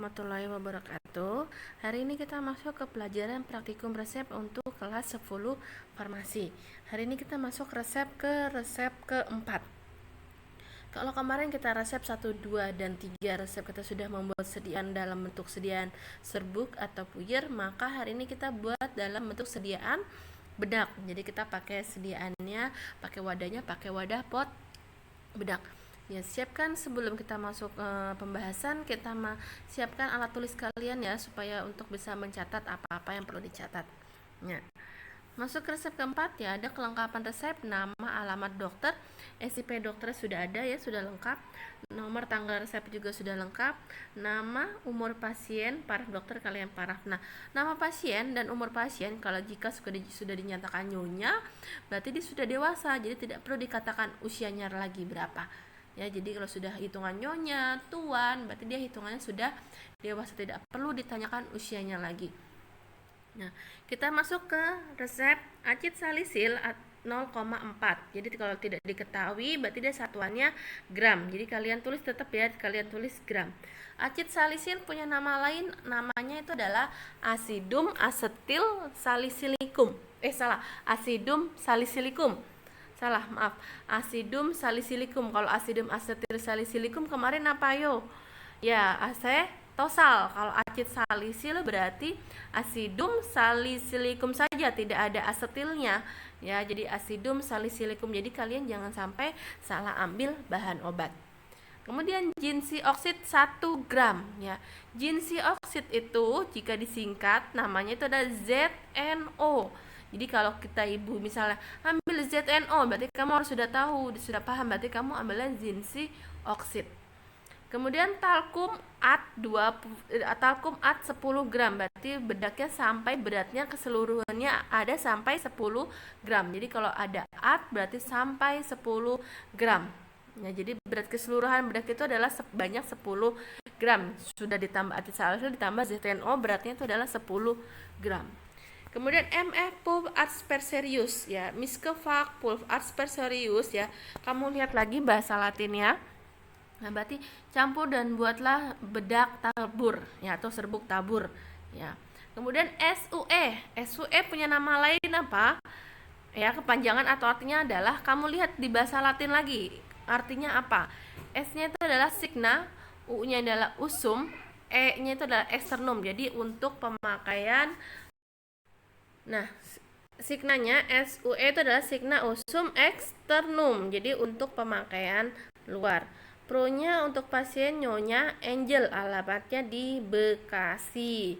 warahmatullahi wabarakatuh. Hari ini kita masuk ke pelajaran praktikum resep untuk kelas 10 farmasi. Hari ini kita masuk resep keempat. Kalau kemarin kita resep 1, 2, dan 3 resep kita sudah membuat sediaan dalam bentuk sediaan serbuk atau puyer, maka hari ini kita buat dalam bentuk sediaan bedak. Jadi kita pakai sediaannya, pakai wadahnya, pakai wadah pot bedak. Ya, siapkan sebelum kita masuk pembahasan, kita siapkan alat tulis kalian ya, supaya untuk bisa mencatat apa-apa yang perlu dicatat. Ya. Masuk ke resep keempat ya, ada kelengkapan resep, nama, alamat dokter, SIP dokter sudah ada ya, sudah lengkap. Nomor tanggal resep juga sudah lengkap. Nama, umur pasien, paraf dokter kalian paraf. Nah, nama pasien dan umur pasien kalau jika sudah dinyatakan nyonya, berarti dia sudah dewasa, jadi tidak perlu dikatakan usianya lagi berapa. Ya, jadi kalau sudah hitungan nyonya, tuan, berarti dia hitungannya sudah dewasa, tidak perlu ditanyakan usianya lagi. Nah, kita masuk ke resep acid salisil 0,4. Jadi kalau tidak diketahui berarti dia satuannya gram. Jadi kalian tulis tetap ya, kalian tulis gram. Acid salisil punya nama lain, namanya itu adalah asidum asetil salisilikum. Asidum salisilikum. Asidum salisilikum. Kalau asidum asetil salisilikum kemarin apa yo? Ya, asetosal. Kalau acid salisil berarti asidum salisilikum saja, tidak ada asetilnya. Ya, jadi asidum salisilikum. Jadi kalian jangan sampai salah ambil bahan obat. Kemudian jinsi oksid 1 gram ya. Jinsi oksid itu jika disingkat namanya itu ada ZNO. Jadi kalau kita ibu misalnya ambil ZNO, berarti kamu harus sudah tahu, sudah paham, berarti kamu ambilnya jinsi oksid. Kemudian talkum at 10 gram, berarti bedaknya sampai beratnya keseluruhannya ada sampai 10 gram. Jadi kalau ada at berarti sampai 10 gram. Ya, jadi berat keseluruhan bedak itu adalah sebanyak 10 gram. Sudah ditambah acid salisil ditambah ZNO, beratnya itu adalah 10 gram. Kemudian MF pulv asperserius ya, Miskevak pulv asperserius ya. Kamu lihat lagi bahasa Latinnya. Nah, berarti campur dan buatlah bedak tabur ya, atau serbuk tabur ya. Kemudian SUE punya nama lain apa? Ya, kepanjangan atau artinya adalah, kamu lihat di bahasa Latin lagi. Artinya apa? S-nya itu adalah signa, U-nya adalah usum, E-nya itu adalah externum. Jadi untuk pemakaian. Nah, signanya SUE itu adalah signa usum externum. Jadi untuk pemakaian luar. Pro-nya untuk pasien nyonya Angel, alamatnya di Bekasi.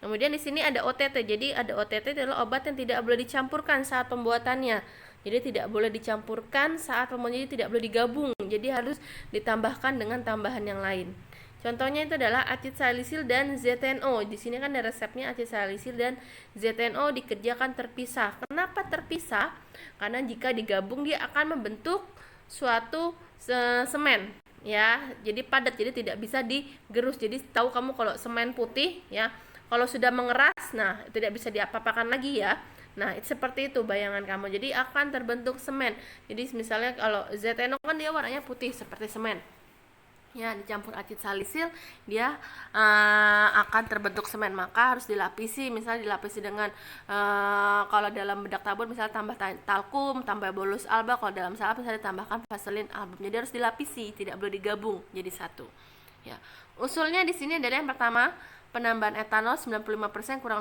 Kemudian di sini ada OTT. Jadi ada OTT adalah obat yang tidak boleh dicampurkan saat pembuatannya. Jadi tidak boleh dicampurkan saat pembuatannya, jadi tidak boleh digabung. Jadi harus ditambahkan dengan tambahan yang lain. Contohnya itu adalah acid salisil dan ZNO. Di sini kan ada resepnya, acid salisil dan ZNO dikerjakan terpisah. Kenapa terpisah? Karena jika digabung dia akan membentuk suatu semen ya. Jadi padat, jadi tidak bisa digerus. Jadi tahu kamu kalau semen putih ya, kalau sudah mengeras, nah tidak bisa diapa-apakan lagi ya. Nah, seperti itu bayangan kamu. Jadi akan terbentuk semen. Jadi misalnya kalau ZNO kan dia warnanya putih seperti semen. Ya, dicampur acid salisil dia akan terbentuk semen, maka harus dilapisi. Misalnya dilapisi dengan kalau dalam bedak tabur misalnya tambah talkum, tambah bolus alba. Kalau dalam salep misalnya ditambahkan vaselin album. Jadi harus dilapisi, tidak boleh digabung jadi satu. Ya. Usulnya di sini adalah yang pertama, penambahan etanol 95% kurang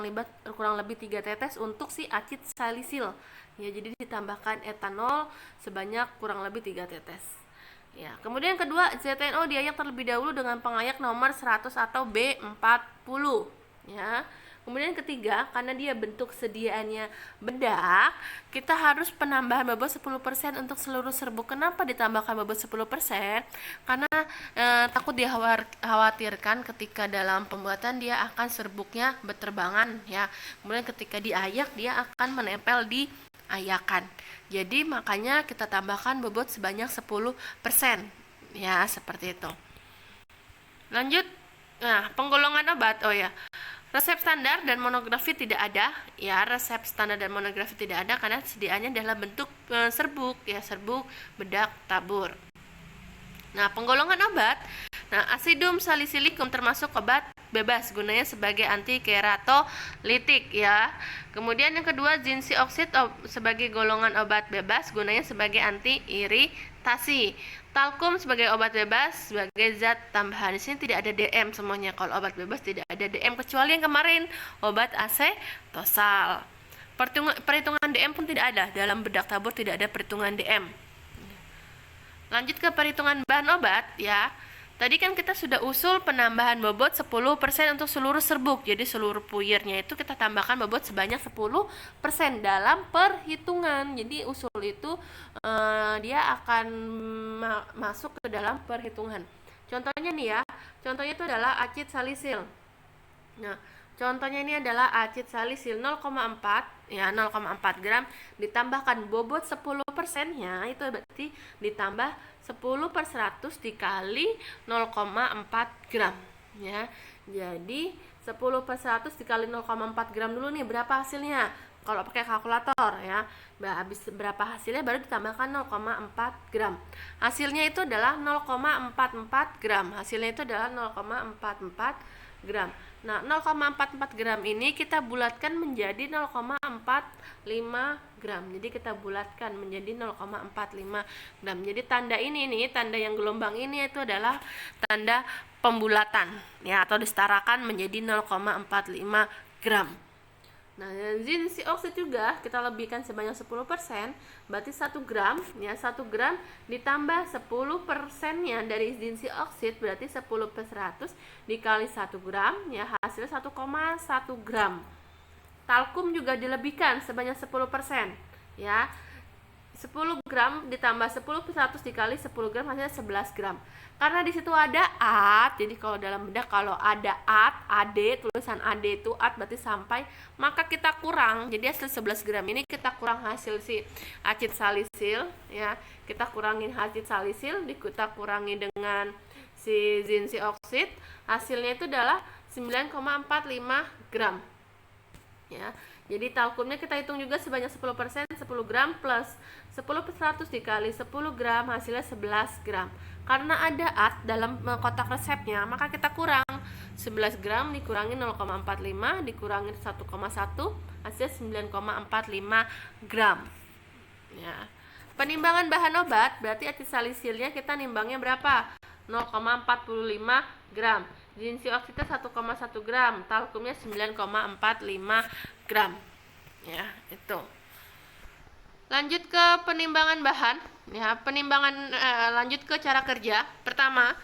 lebih 3 tetes untuk si acid salisil. Ya, jadi ditambahkan etanol sebanyak kurang lebih 3 tetes. Ya, kemudian kedua, ZNO diayak terlebih dahulu dengan pengayak nomor 100 atau B40 ya. Kemudian ketiga, karena dia bentuk sediaannya bedak, kita harus penambahan bobot 10% untuk seluruh serbuk. Kenapa ditambahkan bobot 10%? Karena takut dikhawatirkan ketika dalam pembuatan dia akan serbuknya berterbangan ya. Kemudian ketika diayak dia akan menempel di ayakan. Jadi makanya kita tambahkan bobot sebanyak 10% ya, seperti itu. Lanjut. Nah, penggolongan obat. Oh ya. Resep standar dan monografi tidak ada ya, resep standar dan monografi tidak ada karena sediaannya adalah bentuk serbuk ya, serbuk bedak tabur. Nah, penggolongan obat. Nah, asidum salisilikum termasuk obat bebas, gunanya sebagai anti keratolitik ya. Kemudian yang kedua, zinc oxide sebagai golongan obat bebas, gunanya sebagai anti iritasi. Talkum sebagai obat bebas, sebagai zat tambahan. Di sini tidak ada DM semuanya. Kalau obat bebas tidak ada DM, kecuali yang kemarin obat asetosal. Perhitungan DM pun tidak ada. Dalam bedak tabur tidak ada perhitungan DM. Lanjut ke perhitungan bahan obat ya. Tadi kan kita sudah usul penambahan bobot 10% untuk seluruh serbuk. Jadi seluruh puyirnya itu kita tambahkan bobot sebanyak 10% dalam perhitungan. Jadi usul itu dia akan masuk ke dalam perhitungan. Contohnya nih ya. Contohnya itu adalah acid salisil. Nah, contohnya ini adalah acid salisil 0,4 ya, 0,4 gram ditambahkan bobot 10%-nya, itu berarti ditambah 10/100 dikali 0,4 gram ya. Jadi 10/100 dikali 0,4 gram dulu nih, berapa hasilnya? Kalau pakai kalkulator ya, habis berapa hasilnya baru ditambahkan 0,4 gram. Hasilnya itu adalah 0,44 gram. Hasilnya itu adalah 0,44 gram. Nah, 0,44 gram ini kita bulatkan menjadi 0,45 gram. Jadi kita bulatkan menjadi 0,45 gram. Jadi tanda ini nih, tanda yang gelombang ini itu adalah tanda pembulatan ya, atau disetarakan menjadi 0,45 gram. Nah, zinc oxide juga kita lebihkan sebanyak 10%, berarti 1 gram ya, 1 gram ditambah 10%-nya dari zinc oxide berarti 10/100 dikali 1 gram ya, hasilnya 1,1 gram. Talkum juga dilebihkan sebanyak 10% ya. 10 gram ditambah 10/100 dikali 10 gram hasilnya 11 gram. Karena di situ ada AD, jadi kalau dalam bedak kalau ada AD, tulisan AD itu AD berarti sampai, maka kita kurang. Jadi hasil 11 gram ini kita kurang hasil si acid salisil ya. Kita kurangin acid salisil, kita kurangi dengan si zinc oxide, hasilnya itu adalah 9,45 gram. Ya. Jadi talkumnya kita hitung juga sebanyak 10%, 10 gram plus 10/100 dikali 10 gram hasilnya 11 gram. Karena ada AD dalam kotak resepnya, maka kita kurang 11 gram dikurangi 0,45 dikurangi 1,1 hasilnya 9,45 gram. Ya. Penimbangan bahan obat berarti acid salisilnya kita nimbangnya berapa? 0,45 gram. Zinc oxide 1,1 gram, talkumnya 9,45 gram. Ya, itu. Lanjut ke penimbangan bahan, ya, lanjut ke cara kerja. Pertama,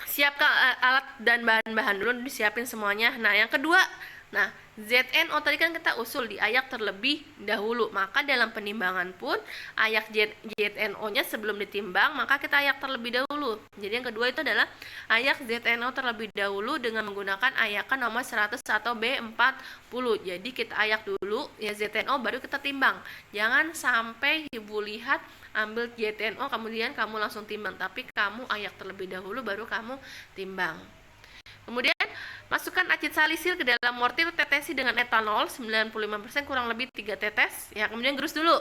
siapkan alat dan bahan-bahan dulu, disiapin semuanya. Nah, yang kedua, ZNO tadi kan kita usul diayak terlebih dahulu, maka dalam penimbangan pun ayak ZNO-nya sebelum ditimbang maka kita ayak terlebih dahulu. Jadi yang kedua itu adalah ayak ZNO terlebih dahulu dengan menggunakan ayakan nomor 100 atau B40. Jadi kita ayak dulu ya ZNO baru kita timbang. Jangan sampai ibu lihat ambil ZNO kemudian kamu langsung timbang, tapi kamu ayak terlebih dahulu baru kamu timbang. Kemudian masukkan acid salisil ke dalam mortir, tetesi dengan etanol 95% kurang lebih 3 tetes ya. Kemudian gerus dulu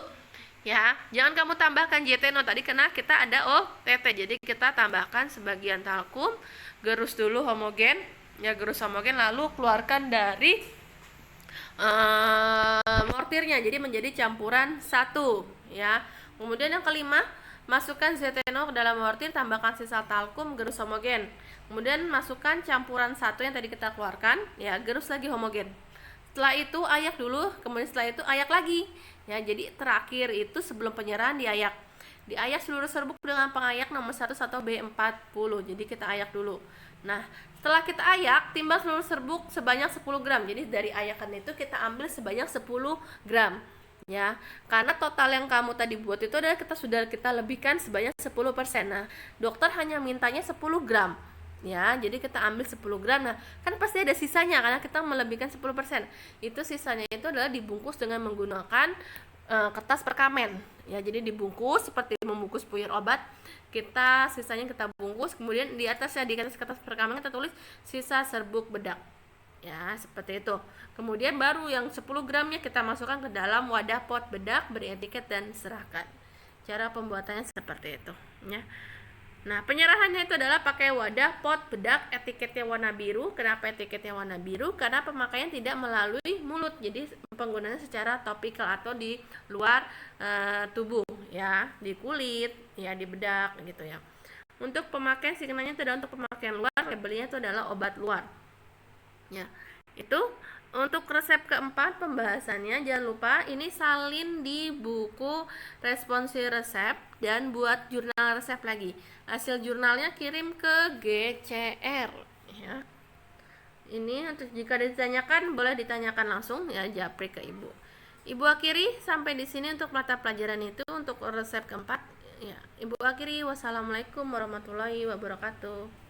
ya. Jangan kamu tambahkan ZNO tadi karena kita ada OTT. Jadi kita tambahkan sebagian talkum, gerus dulu homogen ya, gerus homogen lalu keluarkan dari mortirnya. Jadi menjadi campuran satu ya. Kemudian yang kelima, masukkan ZNO ke dalam mortir, tambahkan sisa talkum, gerus homogen. Kemudian masukkan campuran satu yang tadi kita keluarkan, ya, gerus lagi homogen. Setelah itu ayak dulu, kemudian setelah itu ayak lagi. Ya, jadi terakhir itu sebelum penyerahan diayak. Diayak seluruh serbuk dengan pengayak nomor 1 atau B40. Jadi kita ayak dulu. Nah, setelah kita ayak, timbang seluruh serbuk sebanyak 10 gram. Jadi dari ayakan itu kita ambil sebanyak 10 gram. Ya, karena total yang kamu tadi buat itu adalah kita lebihkan sebanyak 10%. Nah, dokter hanya mintanya 10 gram. Ya, jadi kita ambil 10 gram. Nah, kan pasti ada sisanya karena kita melebihkan 10%. Itu sisanya itu adalah dibungkus dengan menggunakan kertas perkamen. Ya, jadi dibungkus seperti membungkus puyir obat. Sisanya kita bungkus, kemudian di atasnya di atas kertas perkamen kita tulis sisa serbuk bedak. Ya, seperti itu. Kemudian baru yang 10 gramnya kita masukkan ke dalam wadah pot bedak, beri etiket dan serahkan. Cara pembuatannya seperti itu, ya. Nah, penyerahannya itu adalah pakai wadah, pot, bedak, etiketnya warna biru. Kenapa etiketnya warna biru? Karena pemakaian tidak melalui mulut, jadi penggunaannya secara topikal atau di luar tubuh, ya, di kulit, ya, di bedak, gitu ya. Untuk pemakaian signalnya itu adalah untuk pemakaian luar, labelnya itu adalah obat luar. Ya, itu untuk resep keempat pembahasannya. Jangan lupa ini salin di buku responsi resep dan buat jurnal resep lagi. Hasil jurnalnya kirim ke GCR, ya. Ini untuk jika ditanyakan boleh ditanyakan langsung, ya, japri ke ibu. Ibu akhiri sampai di sini untuk mata pelajaran itu untuk resep keempat. Ya, ibu akhiri. Wassalamualaikum warahmatullahi wabarakatuh.